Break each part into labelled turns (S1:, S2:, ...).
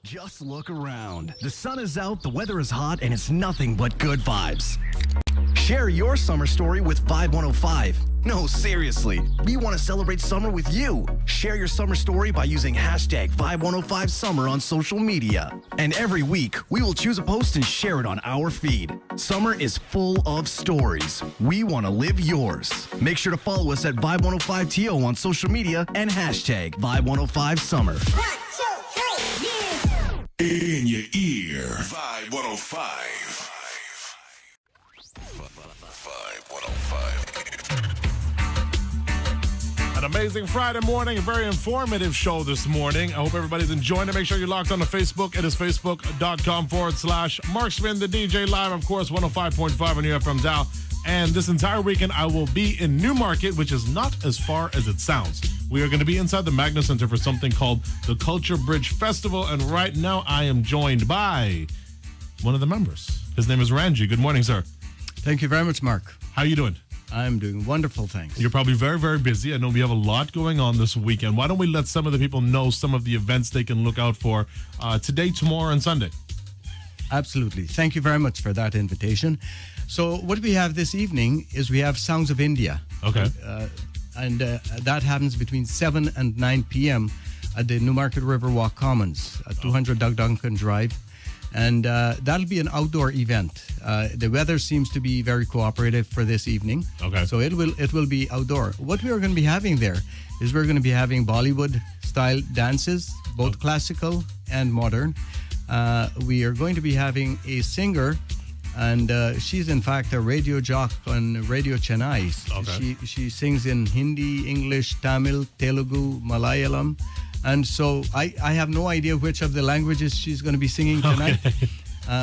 S1: Just look around. The sun is out, the weather is hot, and it's nothing but good vibes. Share your summer story with Vibe 105. No, seriously, we want to celebrate summer with you. Share your summer story by using hashtag Vibe 105 Summer on social media. And every week, we will choose a post and share it on our feed. Summer is full of stories. We want to live yours. Make sure to follow us at Vibe 105 TO on social media and hashtag Vibe 105 Summer.
S2: 1, 2, 3, yeah.
S3: In your ear, Vibe 105. Vibe 105.
S4: An amazing Friday morning, a very informative show this morning. I hope everybody's enjoying it. Make sure you're locked on to Facebook. It is facebook.com/Marksman, the DJ live, of course, 105.5 on your FM dial. And this entire weekend, I will be in Newmarket, which is not as far as it sounds. We are going to be inside the Magna Centre for something called the Culturebridge Festival. And right now, I am joined by one of the members. His name is Ranji. Good morning, sir.
S5: Thank you very much, Mark.
S4: How are you doing?
S5: I'm doing wonderful, thanks.
S4: You're probably very, very busy. I know we have a lot going on this weekend. Why don't we let some of the people know some of the events they can look out for today, tomorrow, and Sunday?
S5: Absolutely. Thank you very much for that invitation. So what we have this evening is we have Sounds of India.
S4: Okay.
S5: And that happens between 7 and 9 p.m. at the Newmarket Riverwalk Commons at 200 Doug Duncan Drive. And that'll be an outdoor event. The weather seems to be very cooperative for this evening.
S4: Okay.
S5: So it will be outdoor. What we are going to be having there is we're going to be having Bollywood-style dances, both classical and modern. We are going to be having a singer, and she's in fact a radio jock on Radio Chennai.
S4: Okay.
S5: She sings in Hindi, English, Tamil, Telugu, Malayalam. And so I have no idea which of the languages she's going to be singing tonight.
S4: Okay.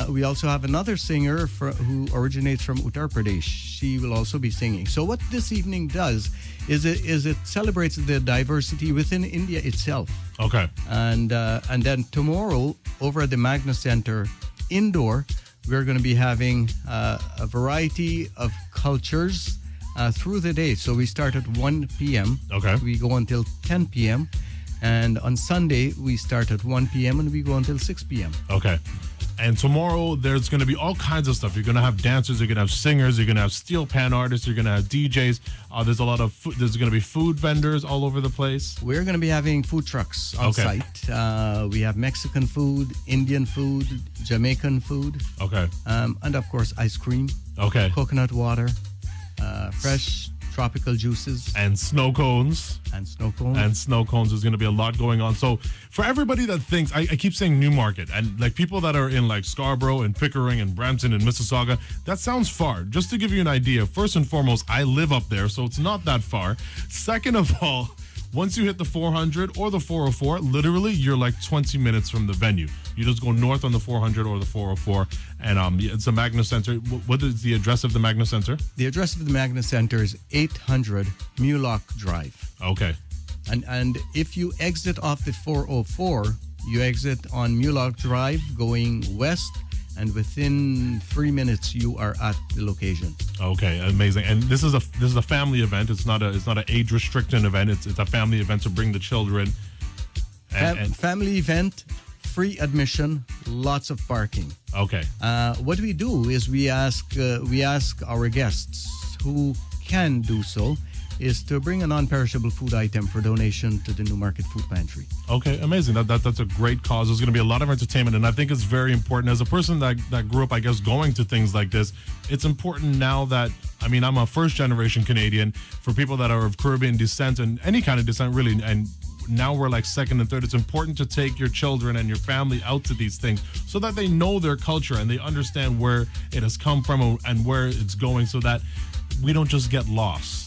S5: We also have another singer who originates from Uttar Pradesh. She will also be singing. So what this evening does is it celebrates the diversity within India itself.
S4: Okay.
S5: And then tomorrow over at the Magna Centre indoor, we're going to be having a variety of cultures through the day. So we start at 1 p.m.
S4: Okay.
S5: We go until 10 p.m. And on Sunday, we start at 1 p.m. and we go until 6 p.m.
S4: Okay. And tomorrow, there's going to be all kinds of stuff. You're going to have dancers, you're going to have singers, you're going to have steel pan artists, you're going to have DJs. There's a lot of food. There's going to be food vendors all over the place.
S5: We're going to be having food trucks on site. We have Mexican food, Indian food, Jamaican food.
S4: Okay.
S5: And of course, ice cream.
S4: Okay.
S5: Coconut water, fresh tropical juices.
S4: And snow cones.
S5: And snow cones.
S4: And snow cones. There's going to be a lot going on. So for everybody that thinks, I keep saying Newmarket, and like people that are in like Scarborough and Pickering and Brampton and Mississauga, that sounds far. Just to give you an idea, first and foremost, I live up there, so it's not that far. Second of all, once you hit the 400 or the 404, literally you're like 20 minutes from the venue. You just go north on the 400 or the 404, and it's the Magna Centre. What is the address of the Magna Centre?
S5: The address of the Magna Centre is 800 Mulock Drive.
S4: Okay.
S5: And if you exit off the 404, you exit on Mulock Drive going west, and within 3 minutes you are at the location.
S4: Okay, amazing. And this is a family event. It's not an age restricted event. It's a family event to bring the children. And
S5: family event, free admission, lots of parking.
S4: Okay.
S5: What we do is we ask our guests who can do so is to bring a non-perishable food item for donation to the Newmarket Food Pantry.
S4: Okay, amazing. That's a great cause. There's going to be a lot of entertainment, and I think it's very important. As a person that grew up, I guess, going to things like this, it's important now that, I mean, I'm a first-generation Canadian. For people that are of Caribbean descent and any kind of descent, really, and now we're like second and third, it's important to take your children and your family out to these things so that they know their culture and they understand where it has come from and where it's going, so that we don't just get lost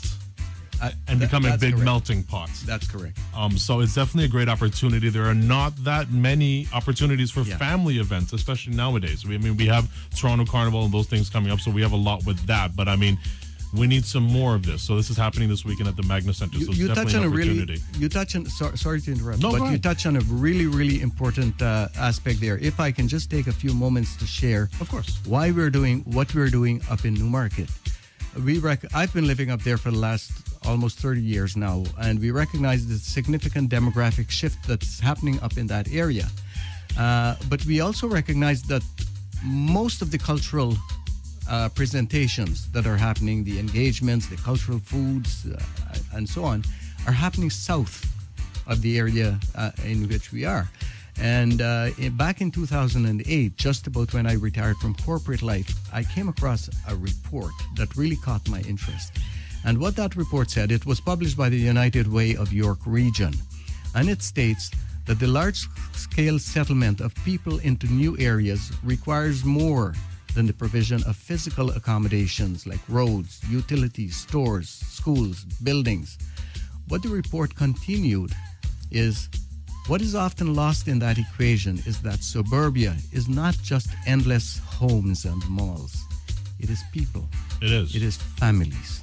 S4: and become a big melting pot.
S5: That's correct.
S4: So it's definitely a great opportunity. There are not that many opportunities for family events, especially nowadays. We have Toronto Carnival and those things coming up, so we have a lot with that. But I mean, we need some more of this. So this is happening this weekend at the Magna Centre. So
S5: you
S4: it's
S5: touch
S4: definitely
S5: on
S4: an opportunity.
S5: Sorry to interrupt,
S4: No,
S5: but you touch on a really, really important aspect there. If I can just take a few moments to share,
S4: of course,
S5: why we're doing what we're doing up in Newmarket. I've been living up there for the last almost 30 years now, and we recognize the significant demographic shift that's happening up in that area. But we also recognize that most of the cultural presentations that are happening, the engagements, the cultural foods, and so on, are happening south of the area in which we are. And back in 2008, just about when I retired from corporate life, I came across a report that really caught my interest. And what that report said, it was published by the United Way of York Region. And it states that the large-scale settlement of people into new areas requires more than the provision of physical accommodations like roads, utilities, stores, schools, buildings. What the report continued is, what is often lost in that equation is that suburbia is not just endless homes and malls. It is people.
S4: It is.
S5: It is families.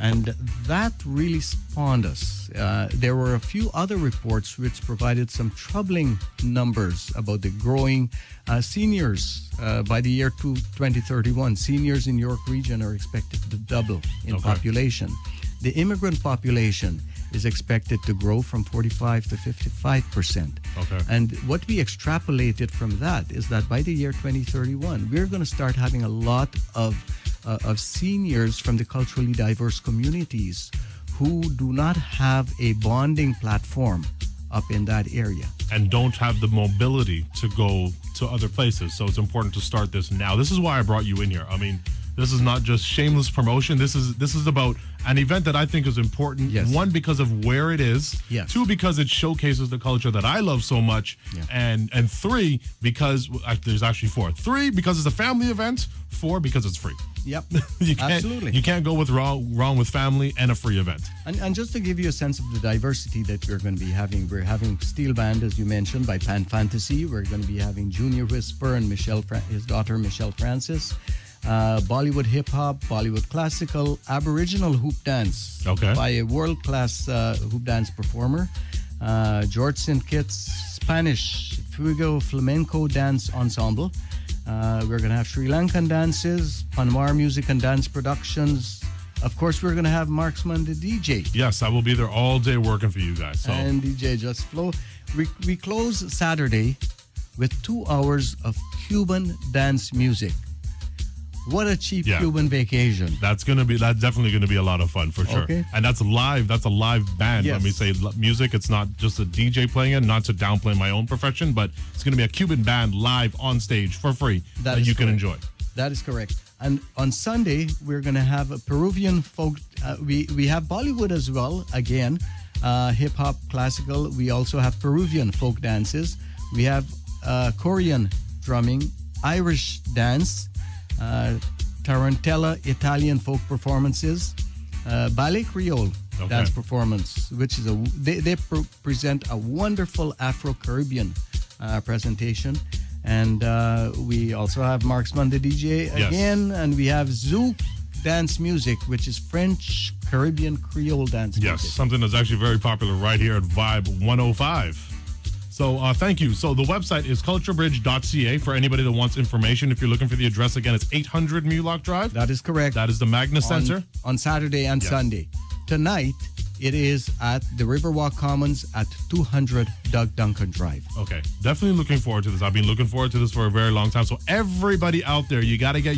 S5: And that really spawned us. There were a few other reports which provided some troubling numbers about the growing seniors. By the year 2031, seniors in York Region are expected to double in population. The immigrant population is expected to grow from 45 to 55%.
S4: Okay.
S5: And what we extrapolated from that is that by the year 2031, we're going to start having a lot of seniors from the culturally diverse communities who do not have a bonding platform up in that area.
S4: And don't have the mobility to go to other places. So it's important to start this now. This is why I brought you in here. I mean, this is not just shameless promotion. This is about an event that I think is important.
S5: Yes.
S4: One, because of where it is.
S5: Yes.
S4: Two, because it showcases the culture that I love so much.
S5: Yeah.
S4: And three, because there's actually four. Three, because it's a family event. Four, because it's free.
S5: Yep,
S4: Absolutely. You can't go with wrong with family and a free event.
S5: And just to give you a sense of the diversity that we're going to be having, we're having Steelband, as you mentioned, by Pan Fantasy. We're going to be having Junior Whisper and his daughter, Michelle Francis. Bollywood hip-hop, Bollywood classical, Aboriginal hoop dance by a world-class hoop dance performer. George St. Kitts, Spanish Fuego Flamenco Dance Ensemble. We're going to have Sri Lankan dances, Panwar music and dance productions. Of course, we're going to have Marksman the DJ.
S4: Yes, I will be there all day working for you guys. So.
S5: And DJ Just Flow. We close Saturday with 2 hours of Cuban dance music. What a cheap Cuban vacation.
S4: That's definitely gonna be a lot of fun for sure.
S5: Okay.
S4: And that's a live band.
S5: Yes.
S4: Let me say music. It's not just a DJ playing it, not to downplay my own profession, but it's gonna be a Cuban band live on stage for free that you can enjoy.
S5: That is correct. And on Sunday, we're going to have a Peruvian folk. We have Bollywood as well, again, hip-hop, classical. We also have Peruvian folk dances. We have Korean drumming, Irish dance, Tarantella Italian folk performances, Ballet Creole dance performance, which is they present a wonderful Afro-Caribbean presentation. And we also have Marksman the DJ again, and we have Zouk dance music, which is French Caribbean Creole dance music.
S4: Yes, something that's actually very popular right here at Vibe 105. So thank you. So the website is Culturebridge.ca for anybody that wants information. If you're looking for the address, again, it's 800 Mulock Drive.
S5: That is correct.
S4: That is the Magna Centre.
S5: On Saturday and Sunday. Tonight, it is at the Riverwalk Commons at 200 Doug Duncan Drive.
S4: Okay, definitely looking forward to this. I've been looking forward to this for a very long time. So everybody out there, you got to get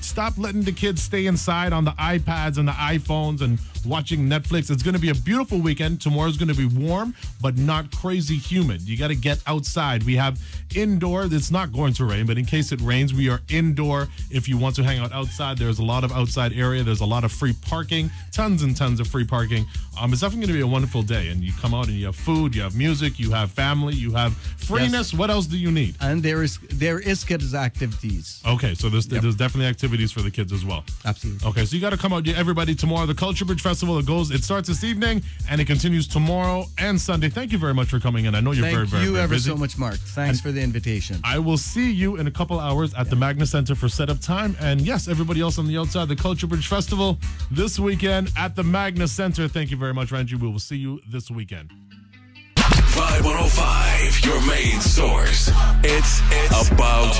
S4: stop letting the kids stay inside on the iPads and the iPhones and watching Netflix. It's going to be a beautiful weekend. Tomorrow's going to be warm, but not crazy humid. You got to get outside. We have indoor. It's not going to rain, but in case it rains, we are indoor. If you want to hang out outside, there's a lot of outside area. There's a lot of free parking, tons and tons of free parking. It's definitely going to be a wonderful day. And you come out and you have food, you have music, you have family, you have freeness. Yes. What else do you need?
S5: And there is kids activities.
S4: Okay, so there's definitely activities for the kids as well.
S5: Absolutely.
S4: Okay, so you got to come out, everybody, tomorrow. The Culturebridge Festival, it starts this evening and it continues tomorrow and Sunday. Thank you very much for coming in. I know you're very, very,
S5: Thank you
S4: very
S5: ever
S4: busy.
S5: so much, Mark. Thanks for the invitation.
S4: I will see you in a couple hours at the Magna Centre for setup time. And yes, everybody else on the outside, the Culturebridge Festival this weekend at the Magna Centre. Thank you very much, Ranji. We will see you this weekend.
S3: Vibe 105, your main source. It's about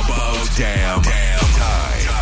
S3: damn time.